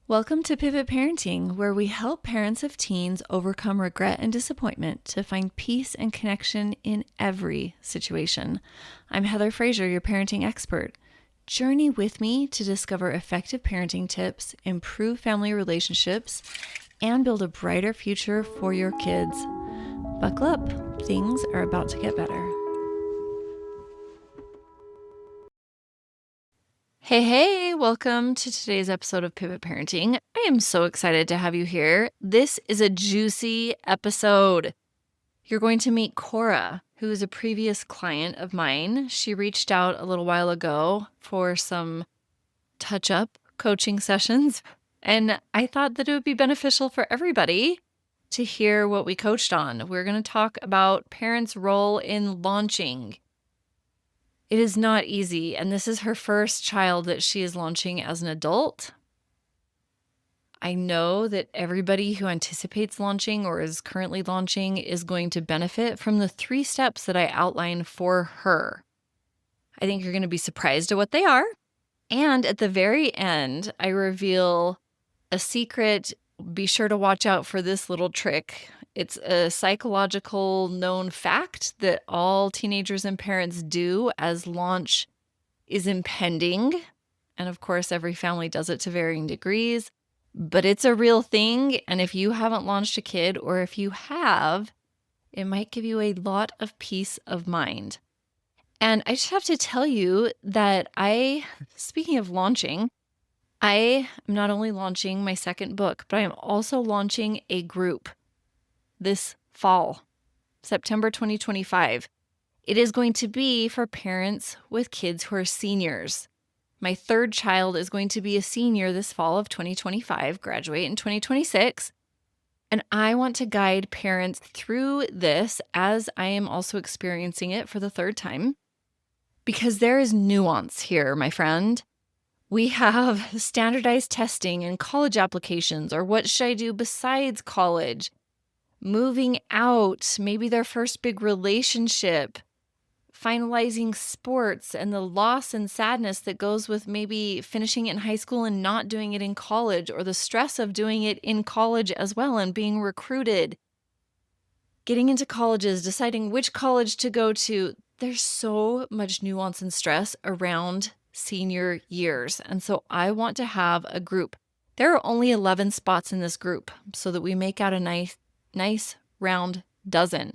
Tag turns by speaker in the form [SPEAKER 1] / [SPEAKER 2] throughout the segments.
[SPEAKER 1] Welcome to Pivot Parenting, where we help parents of teens overcome regret and disappointment to find peace and connection in every situation. I'm Heather Frazier, your parenting expert. Journey with me to discover effective parenting tips, improve family relationships, and build a brighter future for your kids. Buckle up, things are about to get better. Hey, welcome to today's episode of Pivot Parenting. I am so excited to have you here. This is a juicy episode. You're going to meet Cora, who is a previous client of mine. She reached out a little while ago for some touch-up coaching sessions, and I thought that it would be beneficial for everybody to hear what we coached on. We're going to talk about parents' role in launching. It is not easy, and this is her first child that she is launching as an adult. I know that everybody who anticipates launching or is currently launching is going to benefit from the 3 steps that I outline for her. I think you're going to be surprised at what they are. And at the very end, I reveal a secret. Be sure to watch out for this little trick. It's a psychological known fact that all teenagers and parents do as launch is impending. And of course, every family does it to varying degrees, but it's a real thing. And if you haven't launched a kid, or if you have, it might give you a lot of peace of mind. And I just have to tell you that speaking of launching, I am not only launching my second book, but I am also launching a group this fall, September 2025. It is going to be for parents with kids who are seniors. My third child is going to be a senior this fall of 2025, graduate in 2026. And I want to guide parents through this as I am also experiencing it for the third time, because there is nuance here, my friend. We have standardized testing and college applications, or what should I do besides college? Moving out, maybe their first big relationship, finalizing sports, and the loss and sadness that goes with maybe finishing it in high school and not doing it in college, or the stress of doing it in college as well and being recruited, getting into colleges, deciding which college to go to. There's so much nuance and stress around senior years. And so I want to have a group. There are only 11 spots in this group so that we make out a nice round dozen.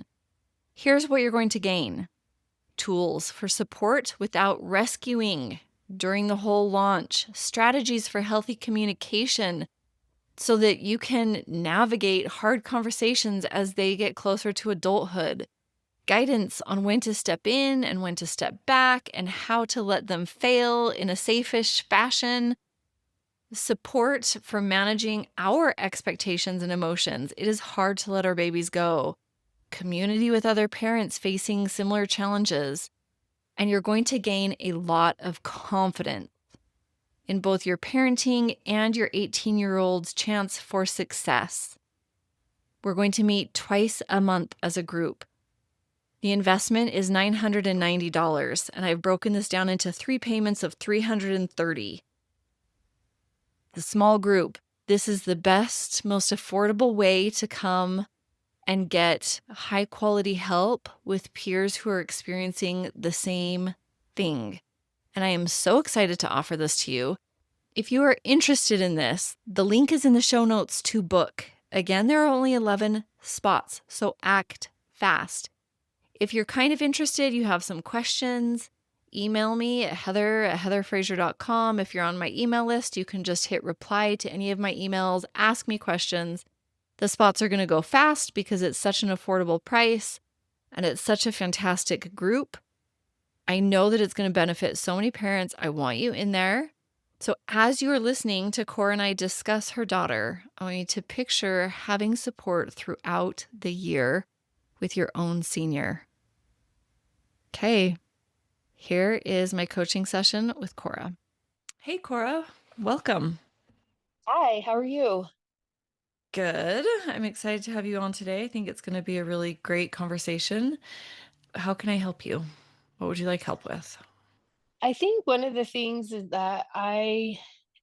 [SPEAKER 1] Here's what you're going to gain: tools for support without rescuing during the whole launch, strategies for healthy communication so that you can navigate hard conversations as they get closer to adulthood, guidance on when to step in and when to step back and how to let them fail in a safe-ish fashion, support for managing our expectations and emotions. It is hard to let our babies go. Community with other parents facing similar challenges. And you're going to gain a lot of confidence in both your parenting and your 18-year-old's chance for success. We're going to meet twice a month as a group. The investment is $990, and I've broken this down into 3 payments of $330. The small group, this is the best, most affordable way to come and get high quality help with peers who are experiencing the same thing. And I am so excited to offer this to you. If you are interested in this, the link is in the show notes to book. Again, there are only 11 spots, so act fast. If you're kind of interested, you have some questions, email me at heather@heatherfrazier.com. If you're on my email list, you can just hit reply to any of my emails, ask me questions. The spots are going to go fast because it's such an affordable price and it's such a fantastic group. I know that it's going to benefit so many parents. I want you in there. So as you're listening to Cora and I discuss her daughter, I want you to picture having support throughout the year with your own senior. Okay, here is my coaching session with Cora. Hey, Cora, welcome.
[SPEAKER 2] Hi, how are you?
[SPEAKER 1] Good. I'm excited to have you on today. I think it's going to be a really great conversation. How can I help you? What would you like help with?
[SPEAKER 2] I think one of the things is that I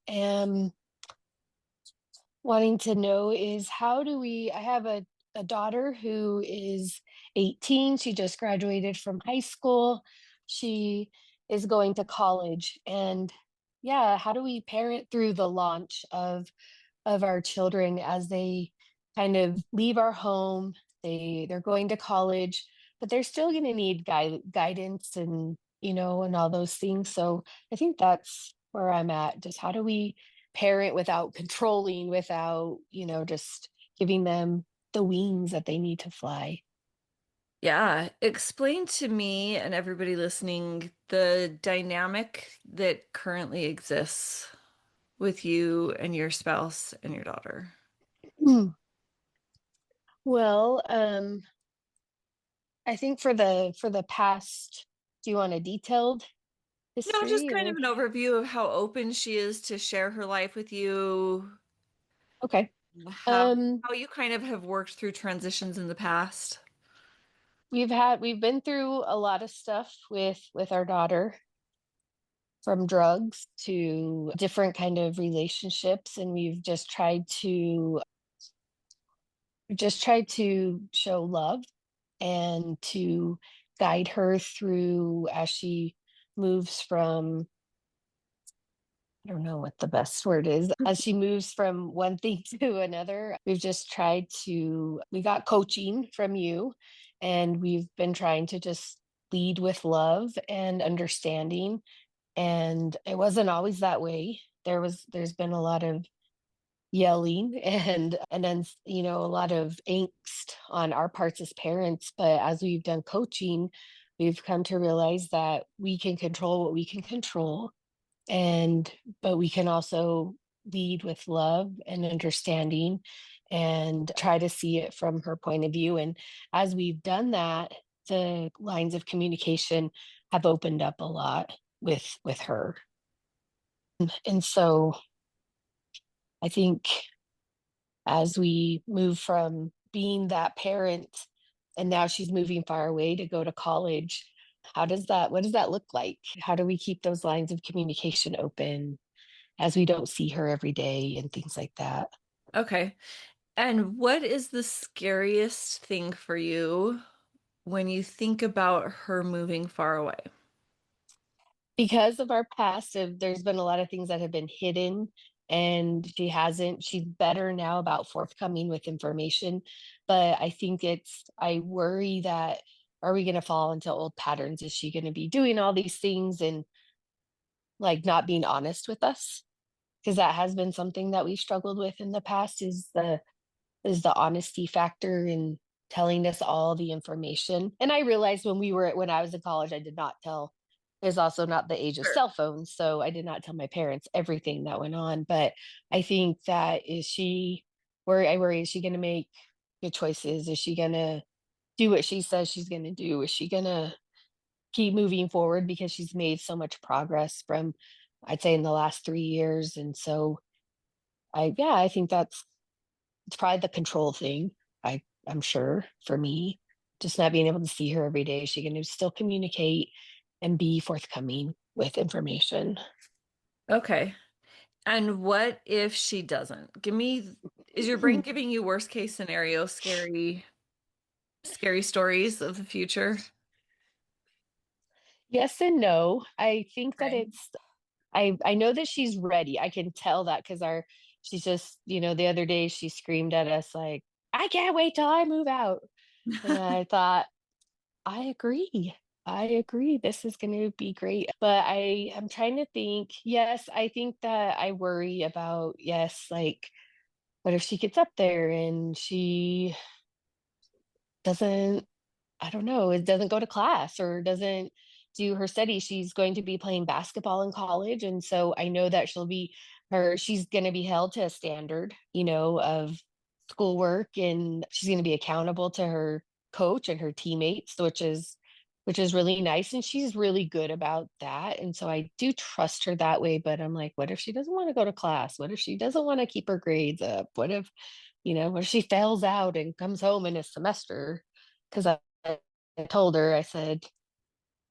[SPEAKER 2] am wanting to know is how do we I have a daughter who is 18. She just graduated from high school. She is going to college. And yeah, how do we parent through the launch of our children as they kind of leave our home? They're going to college, but they're still going to need guidance and and all those things. So I think that's where I'm at. Just how do we parent without controlling, without just giving them the wings that they need to fly?
[SPEAKER 1] Yeah, explain to me and everybody listening the dynamic that currently exists with you and your spouse and your daughter.
[SPEAKER 2] Hmm. Well, I think for the past, do you want a detailed
[SPEAKER 1] No, just
[SPEAKER 2] history
[SPEAKER 1] kind of
[SPEAKER 2] or?
[SPEAKER 1] an overview of how open she is to share her life with you,
[SPEAKER 2] Okay.
[SPEAKER 1] how
[SPEAKER 2] Um,
[SPEAKER 1] how you kind of have worked through transitions in the past.
[SPEAKER 2] we've been through a lot of stuff with our daughter, from drugs to different kind of relationships, and we've just tried to show love and to guide her through as she moves from, I don't know what the best word is, as she moves from one thing to another. We got coaching from you, and we've been trying to just lead with love and understanding. And it wasn't always that way. There's been a lot of yelling and then a lot of angst on our parts as parents, but as we've done coaching, we've come to realize that we can control what we can control, and but we can also lead with love and understanding and try to see it from her point of view. And as we've done that, the lines of communication have opened up a lot with her. And so I think as we move from being that parent and now she's moving far away to go to college, what does that look like? How do we keep those lines of communication open as we don't see her every day and things like that?
[SPEAKER 1] Okay. And what is the scariest thing for you when you think about her moving far away?
[SPEAKER 2] Because of our past, there's been a lot of things that have been hidden, and she's better now about forthcoming with information. But I worry that, are we going to fall into old patterns? Is she going to be doing all these things and like not being honest with us? Because that has been something that we struggled with in the past, is the honesty factor in telling us all the information. And I realized when I was in college, I did not tell. It was also not the age of
[SPEAKER 1] Sure.
[SPEAKER 2] cell phones, so I did not tell my parents everything that went on. But I think that I worry, is she going to make good choices? Is she going to do what she says she's going to do? Is she going to keep moving forward, because she's made so much progress from, I'd say, in the last 3 years? And so I think it's probably the control thing. I'm sure for me, just not being able to see her every day. Is she going to still communicate and be forthcoming with information?
[SPEAKER 1] Okay. And what if she doesn't? Is your brain giving you worst case scenario, scary stories of the future?
[SPEAKER 2] Yes and no. I think that
[SPEAKER 1] Okay.
[SPEAKER 2] I know that she's ready. I can tell that because our she's just, the other day she screamed at us like, "I can't wait till I move out." And I thought, I agree. I agree. This is going to be great. But I am trying to think. Yes, I think that I worry about, yes, like, what if she gets up there and she doesn't, I don't know, it doesn't go to class or doesn't do her studies. She's going to be playing basketball in college. And so I know that she's going to be held to a standard, of schoolwork, and she's going to be accountable to her coach and her teammates, which is really nice. And she's really good about that. And so I do trust her that way. But I'm like, what if she doesn't want to go to class? What if she doesn't want to keep her grades up? What if she fails out and comes home in a semester? Because I told her, I said,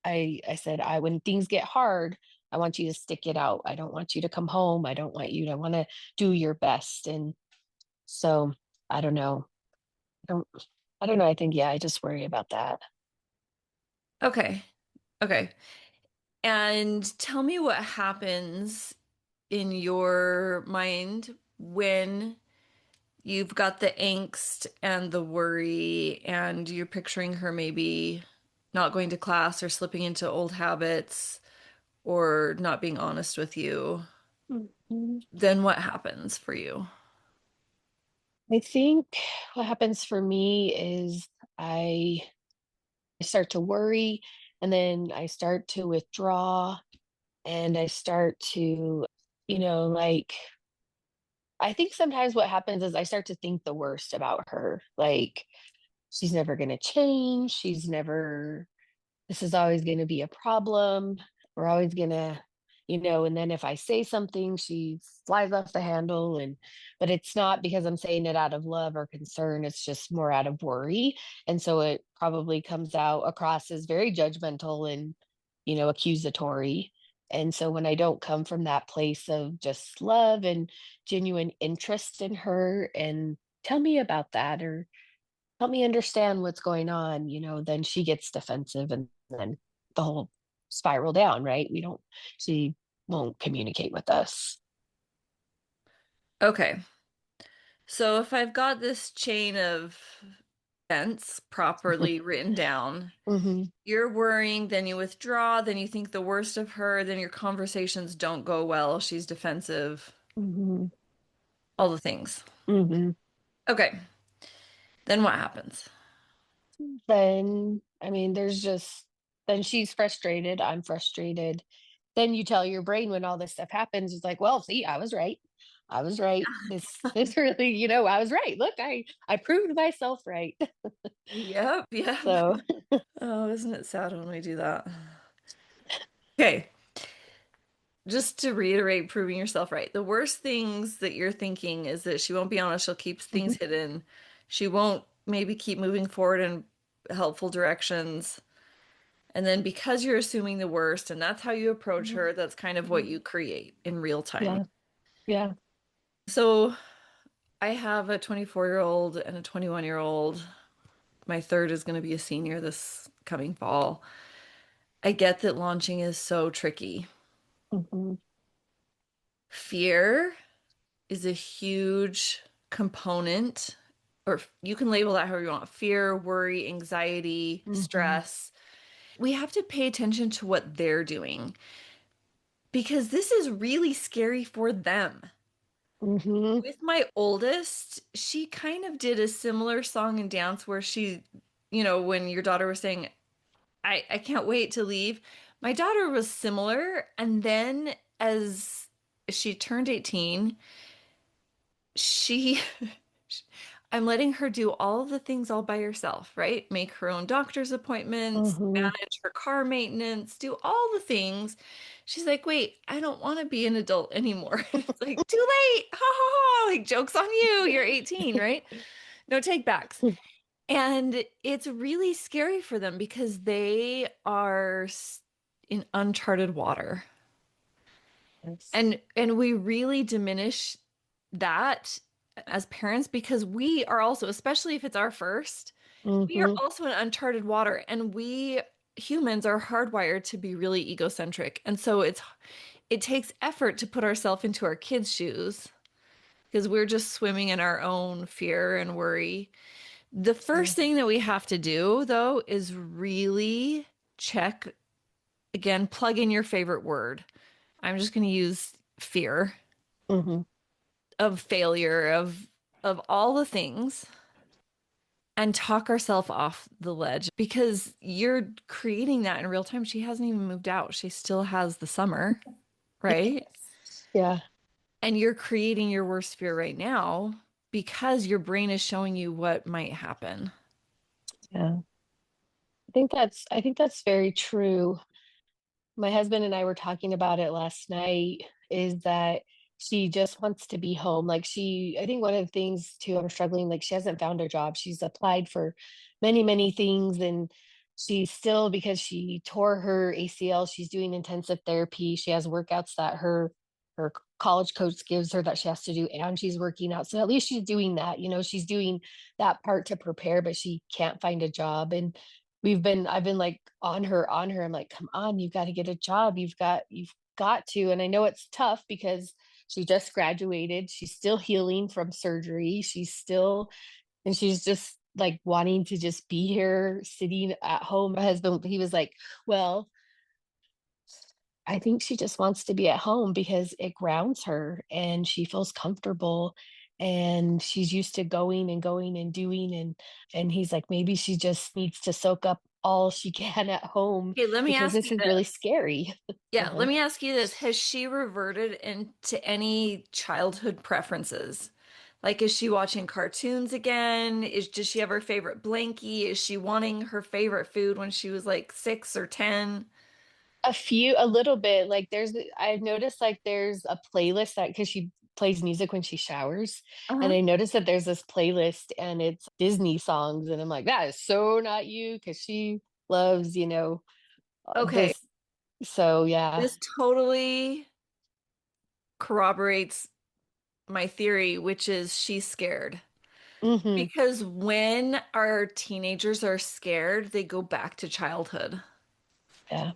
[SPEAKER 2] when things get hard, I want you to stick it out. I don't want you to come home. I don't want you to want to do your best. And So I don't know. I don't I don't know. I think, yeah, I just worry about that.
[SPEAKER 1] Okay. Okay. And tell me what happens in your mind when you've got the angst and the worry, and you're picturing her maybe not going to class or slipping into old habits or not being honest with you.
[SPEAKER 2] Mhm.
[SPEAKER 1] Then what happens for you?
[SPEAKER 2] I think what happens for me is I start to worry, and then I start to withdraw, and I start to, like, I think sometimes what happens is I start to think the worst about her. Like, she's never going to change. This is always going to be a problem. We're always going to, and then if I say something, she flies off the handle. But it's not because I'm saying it out of love or concern. It's just more out of worry. And so it probably comes out across as very judgmental and, accusatory. And so when I don't come from that place of just love and genuine interest in her and tell me about that, or help me understand what's going on, then she gets defensive, and then the whole spiral down, right? She won't communicate with us.
[SPEAKER 1] Okay. So if I've got this chain of events properly written down,
[SPEAKER 2] Hmm.
[SPEAKER 1] you're worrying, then you withdraw, then you think the worst of her, then your conversations don't go well, she's defensive,
[SPEAKER 2] Hmm.
[SPEAKER 1] all the things.
[SPEAKER 2] Hmm.
[SPEAKER 1] Okay, then what happens?
[SPEAKER 2] Then, I mean, then she's frustrated. I'm frustrated. Then you tell your brain when all this stuff happens, it's like, well, see, I was right. I was right. This really, I was right. Look, I proved myself right.
[SPEAKER 1] Yep, yep.
[SPEAKER 2] So,
[SPEAKER 1] Oh, isn't it sad when we do that? Okay, just to reiterate, proving yourself right. The worst things that you're thinking is that she won't be honest, she'll keep things
[SPEAKER 2] mhm,
[SPEAKER 1] hidden. She won't maybe keep moving forward in helpful directions. And then because you're assuming the worst and that's how you approach
[SPEAKER 2] mhm,
[SPEAKER 1] her, that's kind of what you create in real time.
[SPEAKER 2] yeah, yeah.
[SPEAKER 1] So I have a 24-year-old and a 21-year-old. My third is going to be a senior this coming fall. I get that launching is so tricky.
[SPEAKER 2] Mhm,
[SPEAKER 1] Fear is a huge component, or you can label that however you want: fear, worry, anxiety,
[SPEAKER 2] mhm,
[SPEAKER 1] stress. We have to pay attention to what they're doing because this is really scary for them.
[SPEAKER 2] mhm,
[SPEAKER 1] With my oldest, she kind of did a similar song and dance where she, when your daughter was saying, I can't wait to leave, my daughter was similar. And then as she turned 18, she I'm letting her do all of the things all by herself, right? Make her own doctor's appointments,
[SPEAKER 2] mhm.
[SPEAKER 1] manage her car maintenance, do all the things. She's like, wait, I don't want to be an adult anymore. It's like, too late. Ha ha ha. Like, joke's on you. You're 18, right? No take backs. And it's really scary for them because they are in uncharted water.
[SPEAKER 2] Yes.
[SPEAKER 1] And we really diminish that as parents because we are also, especially if it's our first, we are
[SPEAKER 2] Mhm,
[SPEAKER 1] also in uncharted water, and we humans are hardwired to be really egocentric. And so it takes effort to put ourselves into our kids' shoes because we're just swimming in our own fear and worry. The
[SPEAKER 2] yeah.
[SPEAKER 1] first thing that we have to do though is really check, again, plug in your favorite word. I'm just going to use fear
[SPEAKER 2] Mhm,
[SPEAKER 1] of failure, of all the things, and talk ourselves off the ledge because you're creating that in real time. She hasn't even moved out. She still has the summer, right?
[SPEAKER 2] yeah,
[SPEAKER 1] And you're creating your worst fear right now because your brain is showing you what might happen.
[SPEAKER 2] yeah. I think that's very true. My husband and I were talking about it last night, is that she just wants to be home. Like, I think one of the things too, I'm struggling, like, she hasn't found a job. She's applied for many, many things, and she's still, because she tore her ACL, she's doing intensive therapy. She has workouts that her her college coach gives her that she has to do, and she's working out. So at least she's doing that. She's doing that part to prepare, but she can't find a job. And I've been like on her. I'm like, come on, you've got to get a job. You've got to. And I know it's tough because she just graduated. She's still healing from surgery. And she's just like wanting to just be here sitting at home. My husband, he was like, well, I think she just wants to be at home because it grounds her and she feels comfortable and she's used to going and doing, and he's like, maybe she just needs to soak up all she can at home
[SPEAKER 1] Okay, let me
[SPEAKER 2] because
[SPEAKER 1] ask
[SPEAKER 2] this
[SPEAKER 1] you
[SPEAKER 2] is really
[SPEAKER 1] this.
[SPEAKER 2] scary.
[SPEAKER 1] Yeah,
[SPEAKER 2] Uh-huh.
[SPEAKER 1] let me ask you this. Has she reverted into any childhood preferences? Like, is she watching cartoons again? Does she have her favorite blankie? Is she wanting her favorite food when she was like 6 or 10?
[SPEAKER 2] A little bit. Like I've noticed like there's a playlist that because she plays music when she showers, and
[SPEAKER 1] Uh-huh.
[SPEAKER 2] I noticed that there's this playlist and it's Disney songs, and I'm like, that is so not you because she loves,
[SPEAKER 1] Okay,
[SPEAKER 2] this. So yeah.
[SPEAKER 1] this totally corroborates my theory, which is she's scared.
[SPEAKER 2] Hmm.
[SPEAKER 1] Because when our teenagers are scared, they go back to childhood.
[SPEAKER 2] Yeah.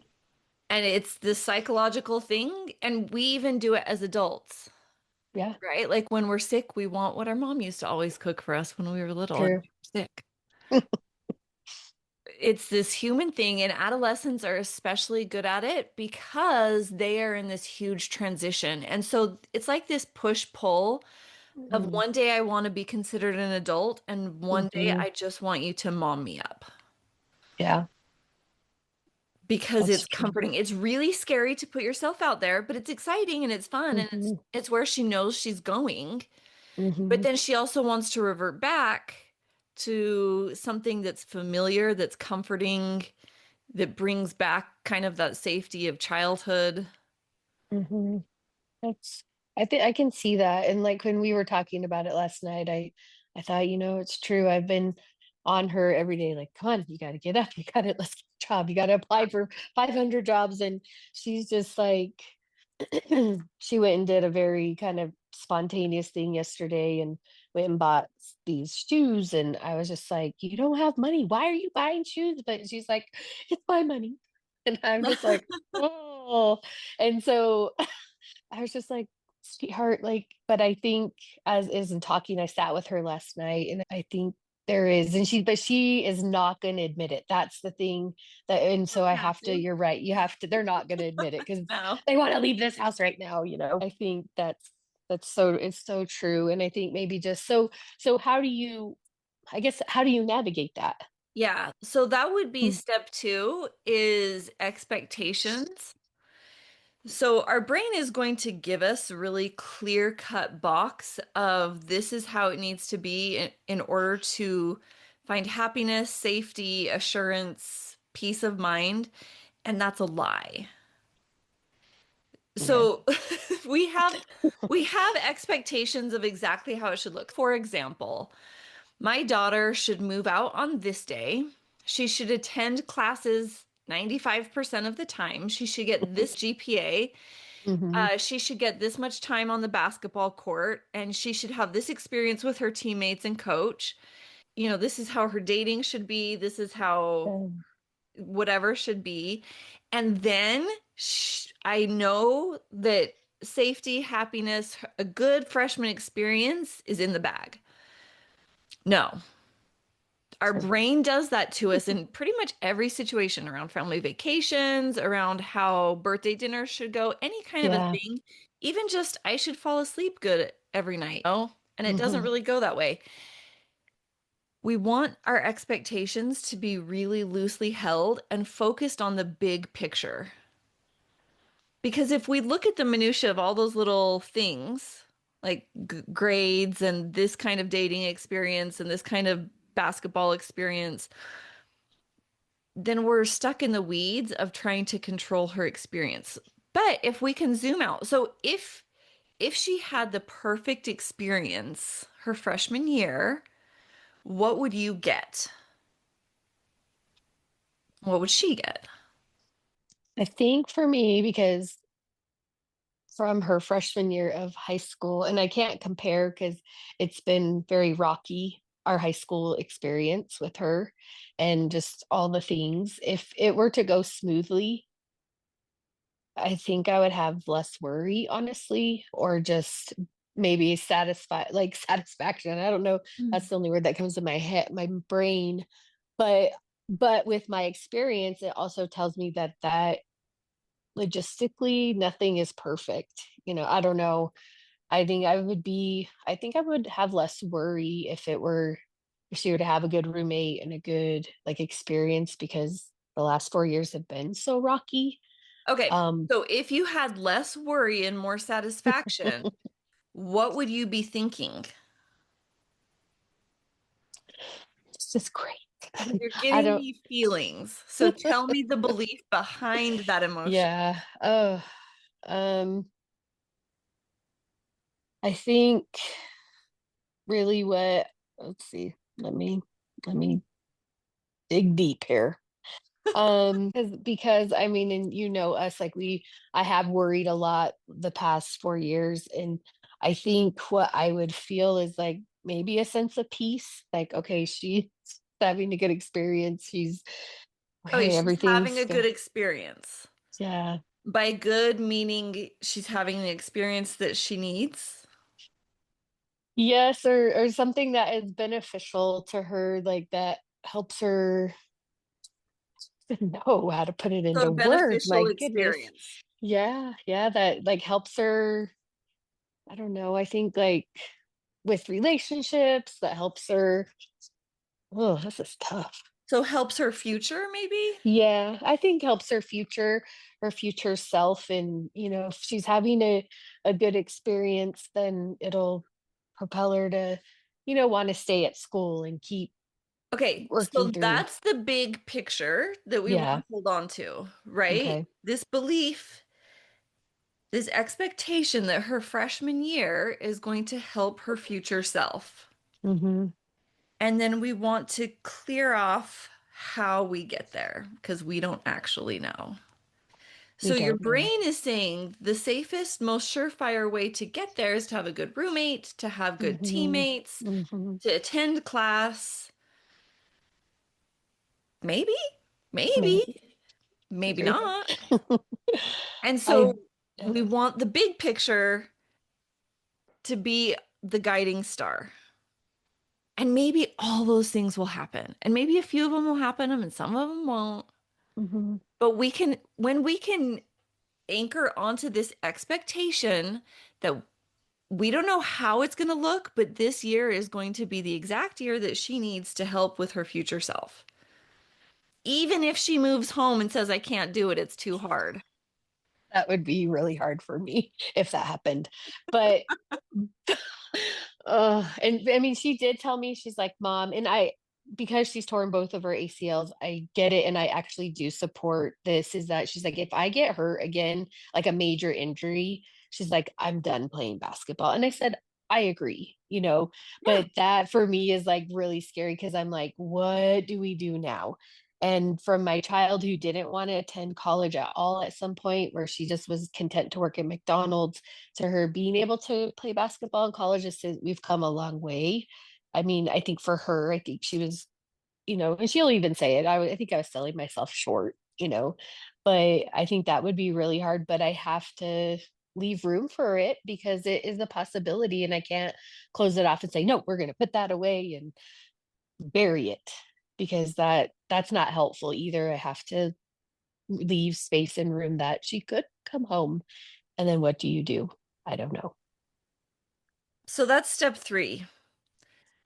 [SPEAKER 1] And it's this psychological thing, and we even do it as adults,
[SPEAKER 2] Yeah.
[SPEAKER 1] right? Like when we're sick, we want what our mom used to always cook for us when we were little and
[SPEAKER 2] True.
[SPEAKER 1] we were sick. It's this human thing, and adolescents are especially good at it because they are in this huge transition. And so it's like this push-pull of
[SPEAKER 2] Hmm.
[SPEAKER 1] one day I want to be considered an adult, and one day
[SPEAKER 2] Hmm.
[SPEAKER 1] I just want you to mom me up.
[SPEAKER 2] Yeah,
[SPEAKER 1] Because
[SPEAKER 2] that's
[SPEAKER 1] it's
[SPEAKER 2] true.
[SPEAKER 1] comforting. It's really scary to put yourself out there, but it's exciting and it's fun and it's
[SPEAKER 2] Hmm.
[SPEAKER 1] it's where she knows she's going. But
[SPEAKER 2] Hmm.
[SPEAKER 1] then she also wants to revert back to something that's familiar, that's comforting, that brings back kind of that safety of childhood.
[SPEAKER 2] Hmm. That's, I think I can see that. And like when we were talking about it last night, I thought, it's true. I've been on her every day, like, come on, you got to get up. Let's get a job. You got to apply for 500 jobs. And she's just like, she went and did a very kind of spontaneous thing yesterday and went and bought these shoes. And I was just like, you don't have money. Why are you buying shoes? But she's like, it's my money. And I'm just like, oh. And so I was just like, sweetheart, like, but I think as is in talking, I sat with her last night and I think there is, but she is not going to admit it. That's the thing and so
[SPEAKER 1] Doesn't
[SPEAKER 2] I
[SPEAKER 1] have
[SPEAKER 2] have to,
[SPEAKER 1] to.
[SPEAKER 2] you're right. They're not going to admit it because
[SPEAKER 1] No.
[SPEAKER 2] they want to leave this house right now. I think it's so true. And I think maybe so I guess, how do you navigate that?
[SPEAKER 1] Yeah. So that would be
[SPEAKER 2] Mm.
[SPEAKER 1] step two is expectations. So our brain is going to give us a really clear-cut box of this is how it needs to be in order to find happiness, safety, assurance, peace of mind, and that's a lie.
[SPEAKER 2] Yeah.
[SPEAKER 1] So we have expectations of exactly how it should look. For example, my daughter should move out on this day. She should attend classes 95% of the time. She should get this GPA.
[SPEAKER 2] Hmm.
[SPEAKER 1] She should get this much time on the basketball court, and she should have this experience with her teammates and coach. This is how her dating should be. This is how whatever should be. And then I know that safety, happiness, a good freshman experience is in the bag. No, our brain does that to us in pretty much every situation around family vacations, around how birthday dinners should go, any kind of a
[SPEAKER 2] Yeah.
[SPEAKER 1] thing. Even just I should fall asleep good every night. Oh, and it doesn't
[SPEAKER 2] Hmm.
[SPEAKER 1] really go that way. We want our expectations to be really loosely held and focused on the big picture. Because if we look at the minutia of all those little things, like grades and this kind of dating experience and this kind of basketball experience, then we're stuck in the weeds of trying to control her experience. But if we can zoom out, so if she had the perfect experience her freshman year, what would you get? What would she get?
[SPEAKER 2] I think for me, because from her freshman year of high school. And I can't compare because it's been very rocky, our high school experience with her and just all the things. If it were to go smoothly, I think I would have less worry, honestly, or just maybe satisfaction. I don't know. That's
[SPEAKER 1] Mm.
[SPEAKER 2] the only word that comes to my head, my brain. But but with my experience, it also tells me that logistically nothing is perfect. I don't know. I think I would have less worry if she were to have a good roommate and a good like experience because the last 4 years have been so rocky.
[SPEAKER 1] Okay,
[SPEAKER 2] Um,
[SPEAKER 1] so if you had less worry and more satisfaction, what would you be thinking?
[SPEAKER 2] this is great.
[SPEAKER 1] You're
[SPEAKER 2] I
[SPEAKER 1] giving
[SPEAKER 2] don't,
[SPEAKER 1] me feelings. So tell me the belief behind that emotion.
[SPEAKER 2] yeah. Oh, um, I think really let's see, let me dig deep here. Because I mean, and us, like I have worried a lot the past 4 years, and I think what I would feel is like maybe a sense of peace. Like, okay, she's having a good experience.
[SPEAKER 1] Okay,
[SPEAKER 2] Okay,
[SPEAKER 1] she's having
[SPEAKER 2] everything's
[SPEAKER 1] a good
[SPEAKER 2] good.
[SPEAKER 1] experience.
[SPEAKER 2] Yeah.
[SPEAKER 1] By good, meaning she's having the experience that she needs.
[SPEAKER 2] Yes, or something that is beneficial to her, like that helps her know how to put it
[SPEAKER 1] So a
[SPEAKER 2] into words.
[SPEAKER 1] beneficial
[SPEAKER 2] My goodness.
[SPEAKER 1] experience.
[SPEAKER 2] Yeah, yeah, that like helps her. I don't know. I think like with relationships, that helps her. Oh, this is tough.
[SPEAKER 1] So helps her future, maybe?
[SPEAKER 2] Yeah, I think helps her future self. And, if she's having a good experience, then it'll propel her to, want to stay at school and keep
[SPEAKER 1] Okay,
[SPEAKER 2] working
[SPEAKER 1] so
[SPEAKER 2] through.
[SPEAKER 1] that's the big picture that we want
[SPEAKER 2] Yeah.
[SPEAKER 1] to hold on to, right?
[SPEAKER 2] Okay.
[SPEAKER 1] This belief, this expectation that her freshman year is going to help her future self.
[SPEAKER 2] Mm-hmm.
[SPEAKER 1] And then we want to clear off how we get there because we don't actually know.
[SPEAKER 2] We
[SPEAKER 1] So your
[SPEAKER 2] don't know.
[SPEAKER 1] brain is saying the safest, most surefire way to get there is to have a good roommate, to have good
[SPEAKER 2] Mm-hmm.
[SPEAKER 1] teammates,
[SPEAKER 2] Mm-hmm.
[SPEAKER 1] to attend class. Maybe, maybe,
[SPEAKER 2] Maybe.
[SPEAKER 1] maybe
[SPEAKER 2] True.
[SPEAKER 1] not. And
[SPEAKER 2] I
[SPEAKER 1] so we want the big picture to be the guiding star. And maybe all those things will happen. And maybe a few of them will happen and some of them won't.
[SPEAKER 2] Mhm.
[SPEAKER 1] But when we can anchor onto this expectation that we don't know how it's going to look, but this year is going to be the exact year that she needs to help with her future self. Even if she moves home and says, I can't do it, it's too hard.
[SPEAKER 2] That would be really hard for me if that happened. But and I mean, she did tell me, she's like, Mom, and because she's torn both of her ACLs, I get it. And I actually do support this. Is that she's like, if I get hurt again, like a major injury, she's like, I'm done playing basketball. And I said, I agree,
[SPEAKER 1] Yeah.
[SPEAKER 2] but that for me is like really scary because I'm like, what do we do now? And from my child who didn't want to attend college at all at some point, where she just was content to work at McDonald's, to her being able to play basketball in college, we've come a long way. I mean, I think for her, I think she was, and she'll even say it. I think I was selling myself short, but I think that would be really hard. But I have to leave room for it because it is a possibility, and I can't close it off and say, no, we're going to put that away and bury it because that's not helpful either. I have to leave space and room that she could come home. And then what do you do? I don't know.
[SPEAKER 1] So that's step three,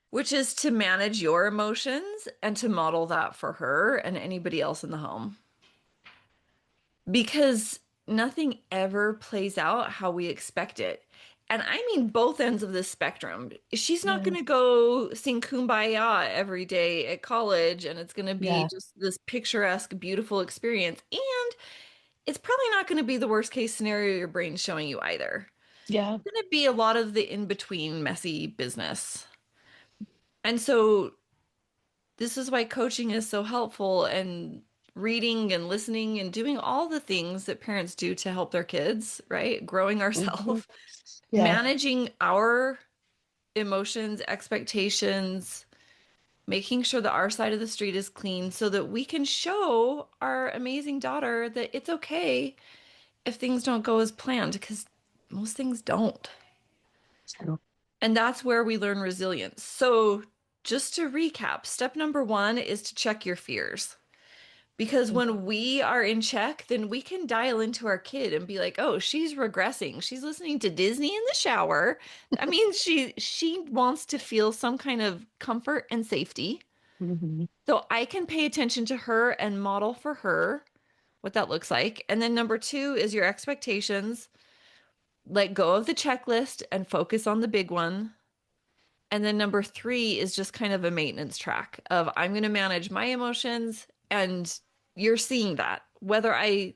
[SPEAKER 1] which is to manage your emotions and to model that for her and anybody else in the home. Because nothing ever plays out how we expect it. And I mean both ends of this spectrum. She's not
[SPEAKER 2] Yeah.
[SPEAKER 1] going to go sing Kumbaya every day at college, and it's going to be
[SPEAKER 2] Yeah.
[SPEAKER 1] just this picturesque, beautiful experience. And it's probably not going to be the worst case scenario your brain's showing you either.
[SPEAKER 2] Yeah.
[SPEAKER 1] It's going to be a lot of the in between messy business. And so this is why coaching is so helpful and reading and listening and doing all the things that parents do to help their kids, right? Growing
[SPEAKER 2] Mhm.
[SPEAKER 1] ourselves,
[SPEAKER 2] Yeah.
[SPEAKER 1] managing our emotions, expectations, making sure that our side of the street is clean so that we can show our amazing daughter that it's okay if things don't go as planned, because most things don't.
[SPEAKER 2] True.
[SPEAKER 1] And that's where we learn resilience. So, just to recap, step number one is to check your fears. Because
[SPEAKER 2] Mhm.
[SPEAKER 1] when we are in check, then we can dial into our kid and be like, "Oh, she's regressing. She's listening to Disney in the shower." That means she wants to feel some kind of comfort and safety.
[SPEAKER 2] Mhm.
[SPEAKER 1] So I can pay attention to her and model for her what that looks like. And then number two is your expectations. Let go of the checklist and focus on the big one. And then number three is just kind of a maintenance track of I'm going to manage my emotions, and you're seeing that whether I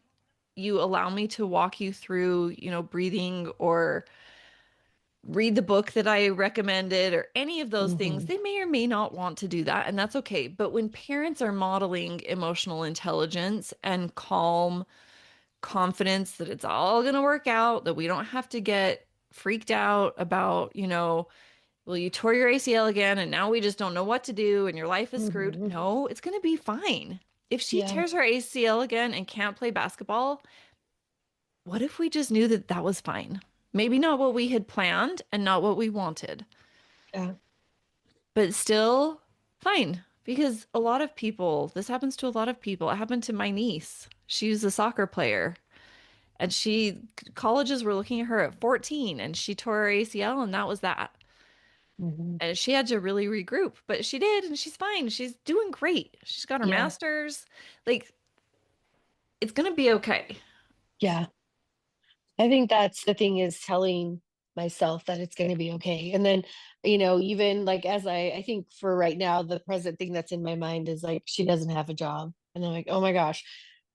[SPEAKER 1] you allow me to walk you through, breathing or read the book that I recommended or any of those things.
[SPEAKER 2] Mhm.
[SPEAKER 1] They may or may not want to do that, and that's okay. But when parents are modeling emotional intelligence and calm confidence that it's all going to work out, that we don't have to get freaked out about, well, you tore your ACL again and now we just don't know what to do and your life is screwed.
[SPEAKER 2] Mhm.
[SPEAKER 1] No, it's going to be fine. If she
[SPEAKER 2] Yeah.
[SPEAKER 1] tears her ACL again and can't play basketball, what if we just knew that that was fine? Maybe not what we had planned and not what we wanted,
[SPEAKER 2] Yeah.
[SPEAKER 1] but still fine. Because a lot of people, this happens to a lot of people. It happened to my niece. She was a soccer player and colleges were looking at her at 14 and she tore her ACL and that was that.
[SPEAKER 2] Mhm.
[SPEAKER 1] And she had to really regroup, but she did and she's fine. She's doing great. She's got her
[SPEAKER 2] Yeah.
[SPEAKER 1] master's. Like, it's going to be okay.
[SPEAKER 2] Yeah. I think that's the thing, is telling myself that it's going to be okay. And then, even like as I think for right now, the present thing that's in my mind is like she doesn't have a job. And I'm like, oh my gosh.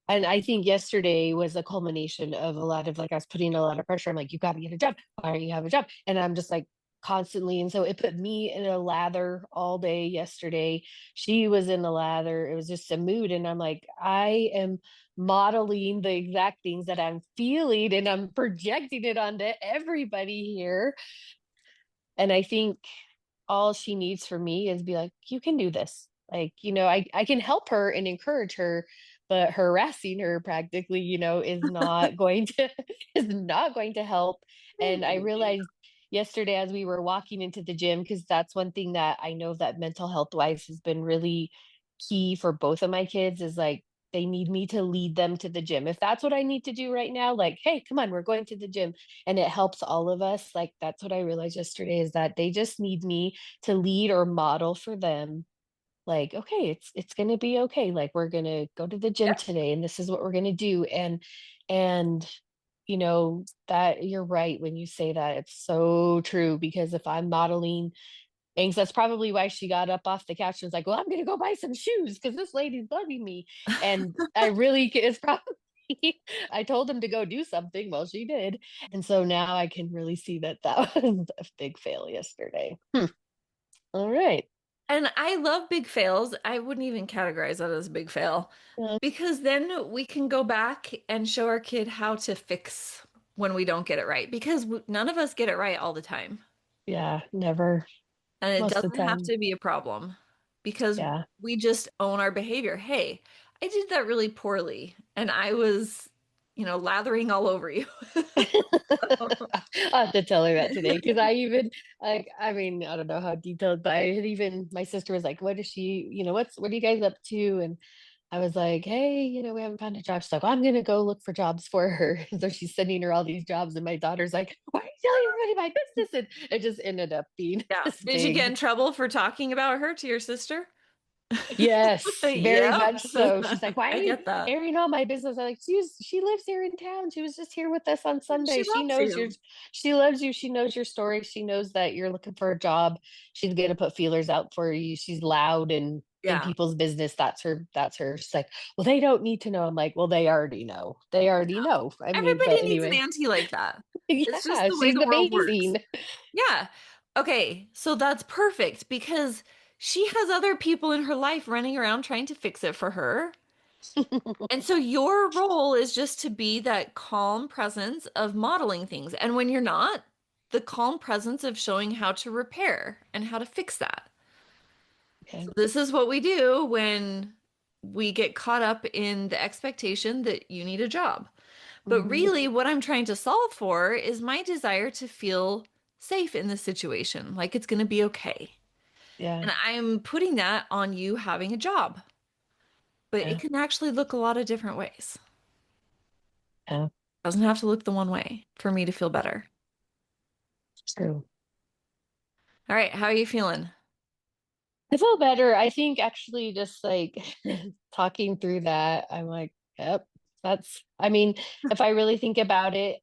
[SPEAKER 2] And I think yesterday was a culmination of a lot of, like, I was putting a lot of pressure. I'm like, you got to get a job. Why don't you have a job? And I'm just like constantly. And so it put me in a lather all day yesterday. She was in a lather. It was just a mood. And I'm like, I am modeling the exact things that I'm feeling and I'm projecting it onto everybody here. And I think all she needs from me is be like, you can do this. Like, I can help her and encourage her, but harassing her practically, is not going to is not going to help. And I realized yesterday as we were walking into the gym, because that's one thing that I know that mental health wise has been really key for both of my kids, is like they need me to lead them to the gym. If that's what I need to do right now, like, hey, come on, we're going to the gym, and it helps all of us. Like, that's what I realized yesterday, is that they just need me to lead or model for them, like, okay, it's going to be okay, like we're going to go to the gym
[SPEAKER 1] Yeah.
[SPEAKER 2] today and this is what we're going to do. And that you're right when you say that. It's so true, because if I'm modeling things, that's probably why she got up off the couch and was like, well, I'm going to go buy some shoes because this lady's bugging me. And I really it's probably I told him to go do something. Well, she did. And so now I can really see that that was a big fail yesterday. All right.
[SPEAKER 1] And I love big fails. I wouldn't even categorize that as a big fail because then we can go back and show our kid how to fix when we don't get it right because none of us get it right all the time.
[SPEAKER 2] Yeah, never.
[SPEAKER 1] And it
[SPEAKER 2] Most of the
[SPEAKER 1] doesn't have
[SPEAKER 2] time.
[SPEAKER 1] to be a problem because
[SPEAKER 2] Yeah.
[SPEAKER 1] we just own our behavior. Hey, I did that really poorly and I was, lathering all over you.
[SPEAKER 2] I'll have to tell her that today, because I even, like, I mean, I don't know how detailed, but I had even, my sister was like, what is she, what are you guys up to? And I was like, hey, we haven't found a job. She's like, well, I'm gonna go look for jobs for her. So she's sending her all these jobs, and my daughter's like, why are you telling everybody my business? And it just ended up being
[SPEAKER 1] Yeah.
[SPEAKER 2] this
[SPEAKER 1] Did you get
[SPEAKER 2] big.
[SPEAKER 1] in trouble for talking about her to your sister?
[SPEAKER 2] Yes, very
[SPEAKER 1] Yep.
[SPEAKER 2] much so. She's like, "Why are
[SPEAKER 1] I
[SPEAKER 2] you
[SPEAKER 1] get that.
[SPEAKER 2] airing all my business?" I'm like, she lives here in town. She was just here with us on
[SPEAKER 1] She
[SPEAKER 2] Sunday.
[SPEAKER 1] loves you.
[SPEAKER 2] She loves you. She knows your story. She knows that you're looking for a job. She's gonna put feelers out for you. She's loud and in
[SPEAKER 1] Yeah.
[SPEAKER 2] people's business. That's her. She's like, "Well, they don't need to know." I'm like, "Well, they already know. They already know." I mean, but
[SPEAKER 1] Everybody needs an
[SPEAKER 2] anyway,
[SPEAKER 1] auntie like that. It's just
[SPEAKER 2] yeah,
[SPEAKER 1] the way
[SPEAKER 2] she's
[SPEAKER 1] the world
[SPEAKER 2] amazing.
[SPEAKER 1] works. Yeah. Okay. So that's perfect because she has other people in her life running around trying to fix it for her. And so your role is just to be that calm presence of modeling things. And when you're not, the calm presence of showing how to repair and how to fix that. So
[SPEAKER 2] Okay.
[SPEAKER 1] this is what we do when we get caught up in the expectation that you need a job. But
[SPEAKER 2] Hmm.
[SPEAKER 1] really, what I'm trying to solve for is my desire to feel safe in this situation, like it's going to be okay.
[SPEAKER 2] Yeah.
[SPEAKER 1] And I'm putting that on you having a job, but it
[SPEAKER 2] Yeah.
[SPEAKER 1] can actually look a lot of different ways.
[SPEAKER 2] Yeah.
[SPEAKER 1] Doesn't have to look the one way for me to feel better.
[SPEAKER 2] True.
[SPEAKER 1] All right, how are you feeling?
[SPEAKER 2] I feel better. I think actually just like talking through that, I'm like, yep, I mean, if I really think about it,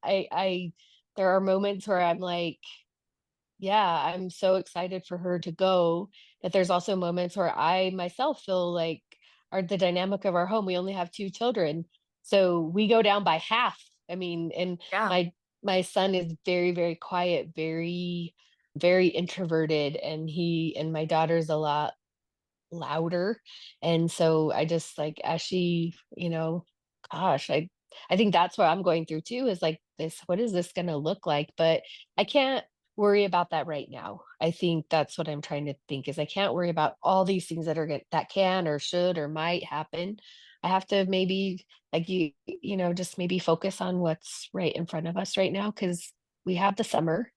[SPEAKER 2] there are moments where I'm like, yeah, I'm so excited for her to go. But there's also moments where I myself feel like our the dynamic of our home, we only have two children. So we go down by half. I mean, and
[SPEAKER 1] Yeah.
[SPEAKER 2] my son is very, very quiet, very, very introverted, and my daughter's a lot louder. And so I just like as she, gosh, I think that's what I'm going through too is like this, what is this going to look like? But I can't worry about that right now. I think that's what I'm trying to think is I can't worry about all these things that can or should or might happen. I have to maybe like just maybe focus on what's right in front of us right now because we have the summer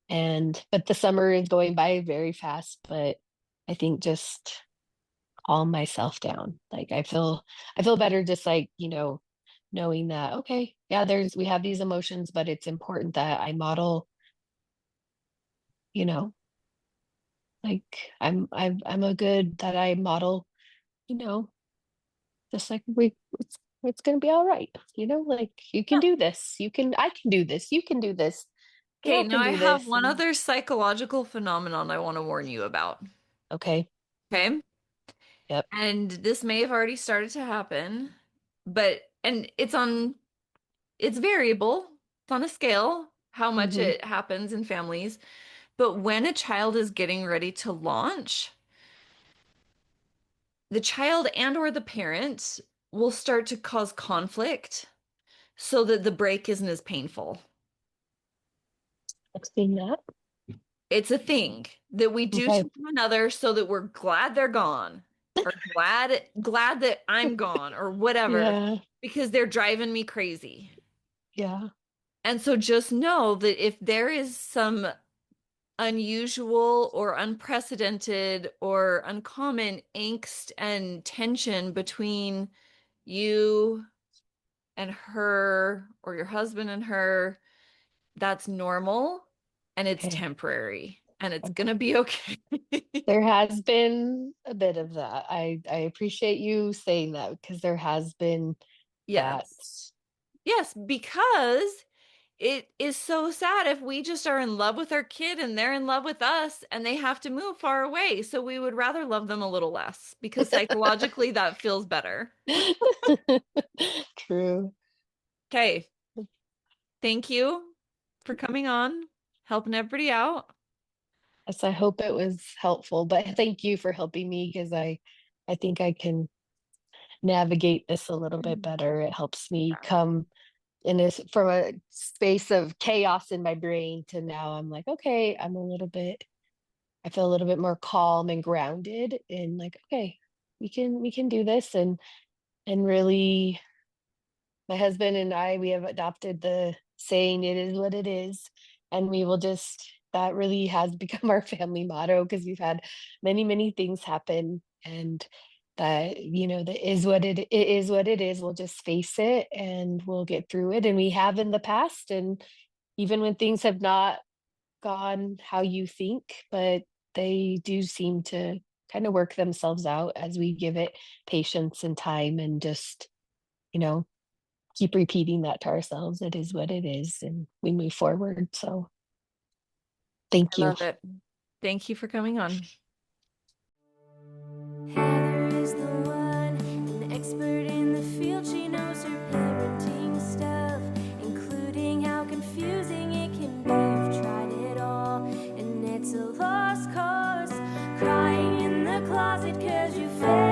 [SPEAKER 2] but the summer is going by very fast, but I think just calm myself down. Like I feel better just like, knowing that, okay, yeah, we have these emotions, but it's important that I model, you know, like I'm a good that I model, you know, just like it's gonna be all right, like you can do this, I can do this, you can do this, we
[SPEAKER 1] Okay,
[SPEAKER 2] all
[SPEAKER 1] now
[SPEAKER 2] can
[SPEAKER 1] I
[SPEAKER 2] do
[SPEAKER 1] have
[SPEAKER 2] this.
[SPEAKER 1] one
[SPEAKER 2] And
[SPEAKER 1] other psychological phenomenon I want to warn you about.
[SPEAKER 2] okay,
[SPEAKER 1] Okay.
[SPEAKER 2] yep.
[SPEAKER 1] And this may have already started to happen, and it's variable. It's on a scale, how much
[SPEAKER 2] Hmm.
[SPEAKER 1] it happens in families. But when a child is getting ready to launch, the child and or the parent will start to cause conflict so that the break isn't as painful.
[SPEAKER 2] I've seen that.
[SPEAKER 1] It's a thing that we do
[SPEAKER 2] Okay.
[SPEAKER 1] to one another so that we're glad they're gone or glad that I'm gone or whatever
[SPEAKER 2] Yeah.
[SPEAKER 1] because they're driving me crazy.
[SPEAKER 2] Yeah.
[SPEAKER 1] And so just know that if there is some unusual or unprecedented or uncommon angst and tension between you and her or your husband and her, that's normal and it's
[SPEAKER 2] Okay.
[SPEAKER 1] temporary and it's
[SPEAKER 2] Okay.
[SPEAKER 1] gonna be okay.
[SPEAKER 2] There has been a bit of that. I appreciate you saying that because there has been that.
[SPEAKER 1] Yes. Yes, because it is so sad if we just are in love with our kid and they're in love with us and they have to move far away. So we would rather love them a little less because psychologically that feels better.
[SPEAKER 2] True.
[SPEAKER 1] Okay. Thank you for coming on, helping everybody out.
[SPEAKER 2] Yes, I hope it was helpful, but thank you for helping me because I think I can navigate this a little bit better. It helps me come in this from a space of chaos in my brain to now I'm like, okay, I feel a little bit more calm and grounded and like, okay, we can do this and really my husband and I, we have adopted the saying, it is what it is. And we will just, that really has become our family motto because we've had many, many things happen. And that, that is it is what it is. We'll just face it and we'll get through it. And we have in the past. And even when things have not gone how you think, but they do seem to kind of work themselves out as we give it patience and time and just, you know, keep repeating that to ourselves. It is what it is, and we move forward. So thank
[SPEAKER 1] I
[SPEAKER 2] you.
[SPEAKER 1] love it. Thank you for coming on.
[SPEAKER 3] Heather is the one, an expert in the field. She knows her parenting stuff, including how confusing it can be. You've tried it all, and it's a lost cause. Crying in the closet 'cause you failed.